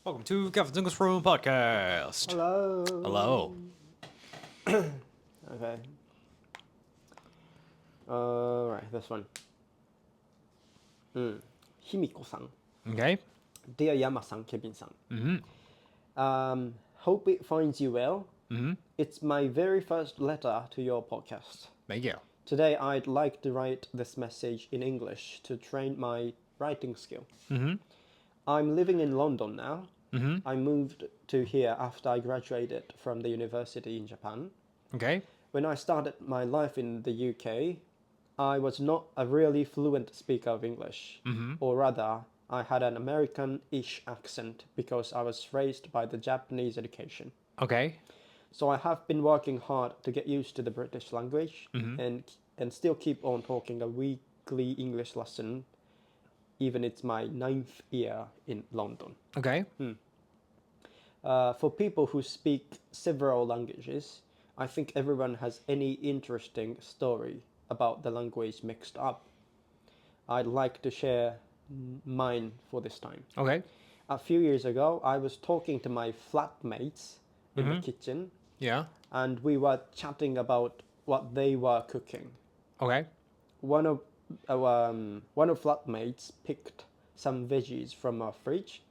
Welcome to Kevin's English Room Podcast. Hello. Hello. Okay. Right, this one. Himiko-san. Okay. Dear Yama-san, Kevin-san. Mm-hmm. Hope it finds you well. Mm-hmm. It's my very first letter to your podcast. Thank you. Today, I'd like to write this message in English to train my writing skill. Mm-hmm. I'm living in London now. Mm-hmm. I moved to here after I graduated from the university in Japan. Okay. When I started my life in the UK, I was not a really fluent speaker of English. Mm-hmm. Or rather, I had an American-ish accent because I was raised by the Japanese education. Okay. So I have been working hard to get used to the British language Mm-hmm. and still keep on talking a weekly English lesson, even it's my 9th year in London. Okay. For people who speak several languages, I think everyone has any interesting story about the language mixed up. I'd like to share mine for this time. Okay. A few years ago, I was talking to my flatmates in the kitchen, Yeah. and we were chatting about what they were cooking. Okay. One of flatmates picked some veggies from our fridge.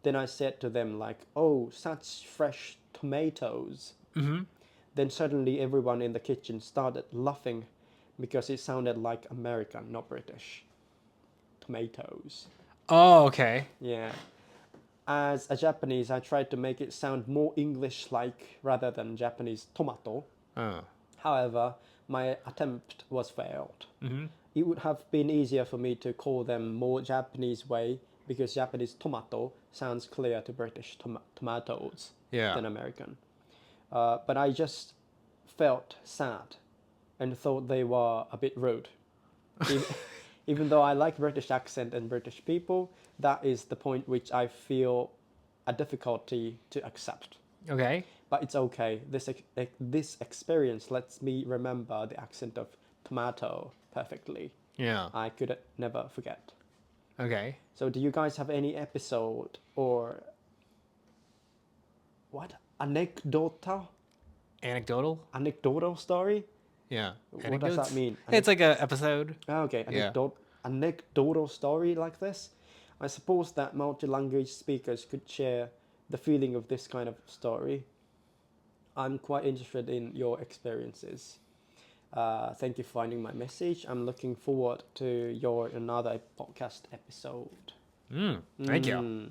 Then I said to them like, "Oh, such fresh tomatoes." Mm-hmm. Then suddenly everyone in the kitchen started laughing because it sounded like American, not British. Tomatoes. Oh, okay. Yeah. As a Japanese, I tried to make it sound more English-like rather than Japanese tomato. However, my attempt was failed. Mm-hmm. It would have been easier for me to call them more Japanese way because Japanese tomato sounds clear to British tomatoes Yeah. than American. But I just felt sad and thought they were a bit rude. Even though I like British accent and British people, that is the point which I feel a difficulty to accept. Okay. But it's okay. This experience lets me remember the accent of tomato perfectly. Yeah. I could never forget. Okay. So do you guys have any episode or what? Anecdotal Anecdotal? story? Yeah. What does that mean? It's like a episode. Okay, Yeah. anecdotal story like this. I suppose that multi-language speakers could share the feeling of this kind of story. I'm quite interested in your experiences. Thank you for finding my message. I'm looking forward to your another podcast episode. Thank you.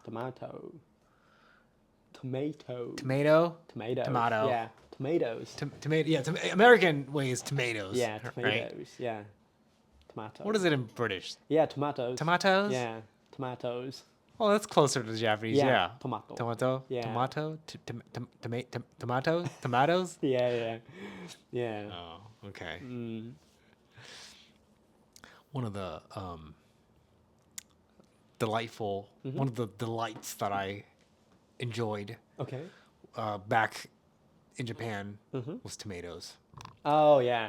Tomato. Tomato. Tomatoes. Tomato. Yeah, tomatoes. Tomato. Yeah. American way is tomatoes. Yeah, Right? tomatoes. Yeah, tomato. What is it in British? Yeah, tomatoes. Tomatoes? Yeah, tomatoes. Well, that's closer to the Japanese. Yeah. Tomato. Tomato. Yeah. Tomato. Tomatoes. Tomatoes. Yeah. Oh, okay. One of the delightful, one of the delights that I enjoyed Okay. back in Japan was tomatoes. Oh yeah.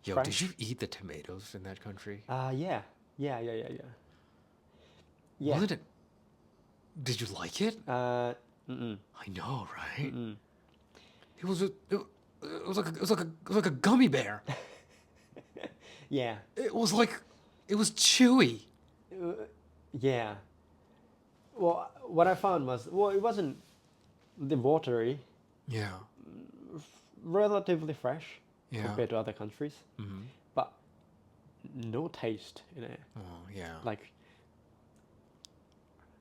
Yo, Fresh. did you eat the tomatoes in that country? Yeah. Yeah. Wasn't it? Did you like it? Mm-mm. I know, right? It was like a gummy bear. Yeah. It was chewy. Yeah. Well, what I found was, it wasn't the watery, Yeah. relatively fresh Yeah. compared to other countries, but no taste in it. Oh, yeah. Like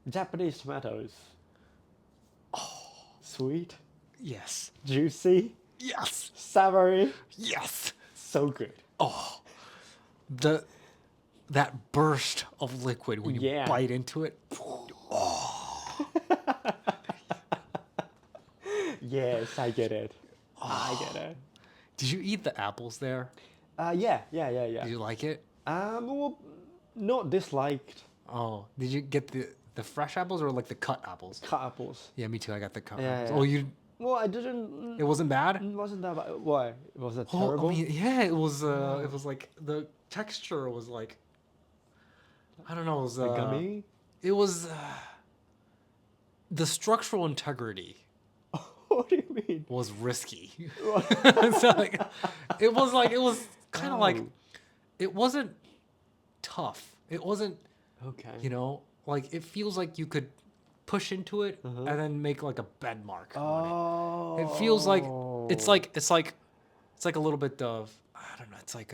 Japanese tomatoes. Sweet, Yes. juicy, Yes. savory, Yes. so good. That burst of liquid when you Yeah. bite into it. Yes, I get it. I get it. Did you eat the apples there? Yeah. Did you like it? Well, not disliked. Oh, did you get the fresh apples or like the cut apples? Cut apples. Yeah, me too. I got the cut Yeah, apples. yeah. Oh, you? Well, I didn't. It wasn't bad. Wasn't that bad? Why? Was it Oh, terrible? I mean, yeah, it was. It was like the texture was like. I don't know. It was gummy. It was the structural integrity What do you mean? was risky. So like, it was kind of like, Oh. it wasn't tough. It wasn't, Okay. you know, like it feels like you could push into it and then make like a bed mark on Oh. it. It feels like it's like a little bit of, I don't know, it's like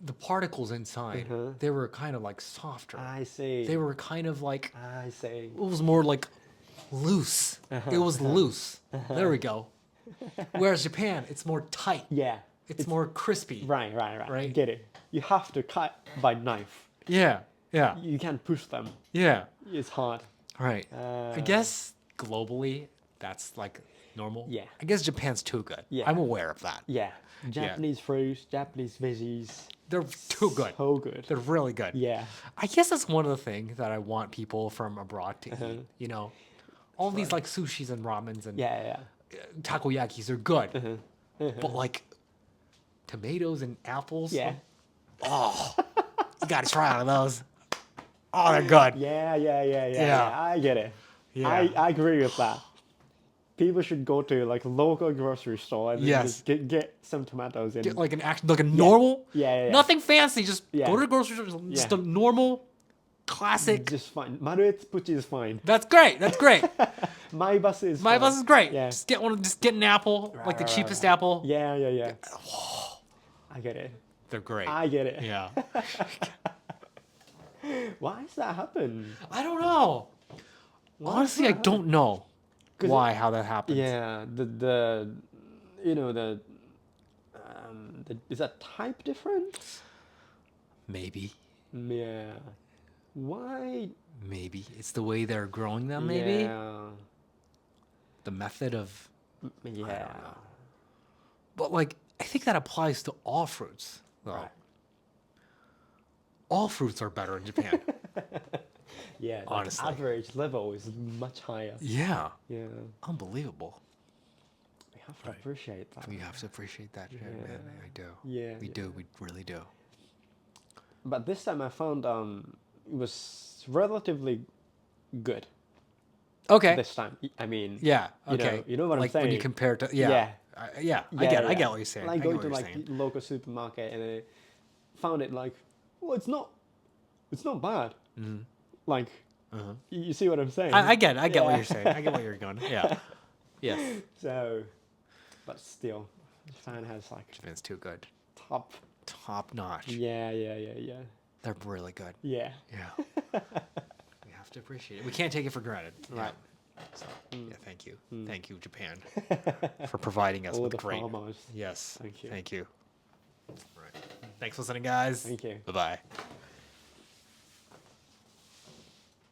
the particles inside, they were kind of like softer. I see. They were kind of like, I see. it was more like loose. It was loose. There we go. Whereas Japan, it's more tight. Yeah. It's more crispy. Right. Right? Get it. You have to cut by knife. Yeah. Yeah. You can't push them. Yeah. It's hard. Right. I guess globally, that's like normal. Yeah. I guess Japan's too good. Yeah. I'm aware of that. Yeah. Japanese fruits, Japanese veggies. They're too good. So good. They're really good. Yeah. I guess that's one of the things that I want people from abroad to eat. You know, all these like sushis and ramens and Yeah. takoyakis are good. But like tomatoes and apples, Yeah. oh, you gotta try one of those. Oh, they're good. Yeah. Yeah. I get it. Yeah. I agree with that. People should go to like a local grocery store and then Yes. just get some tomatoes and Get like a normal, Yeah. nothing fancy. Just Yeah. go to the grocery store. Just Yeah. a normal, classic. just fine. Maruetsupuchi is fine. That's great. That's great. My bus is My fine. bus is great. Yeah. Just get one. Just get an apple, like the cheapest apple. Yeah. I get it. They're great. I get it. Yeah. Why does that happen? I don't know. Honestly, I don't know how that happens. Yeah, the you know the is that type different? Maybe. Yeah. Why? Maybe it's the way they're growing them. Maybe Yeah. the method of. Yeah. But like, I think that applies to all fruits, though. Right. All fruits are better in Japan. Yeah. The Honestly. average level is much higher. Yeah. Yeah. Unbelievable. We have to appreciate that. We have to appreciate that, shit, man. I do. Yeah. We do. We really do. But this time I found it was relatively good. Okay. This time, I mean. Yeah. You know- Okay. you know what I'm like when you saying. compare to Yeah. I get what you're saying. Like I going get to what you're like saying. the local supermarket and I found it like, well, it's not bad. Like, you see what I'm saying? I get what Yeah. you're saying. I get what you're going. Yeah. Yes. So, but still, Japan has like Japan's too good. top. Notch. Yeah. They're really good. Yeah. Yeah. We have to appreciate it. We can't take it for granted. Right. So, yeah, thank you. Thank you, Japan, for providing us All with the great. farmers. Yes. Thank you. Thank you. All right. Thanks for listening, guys. Thank you. Bye-bye.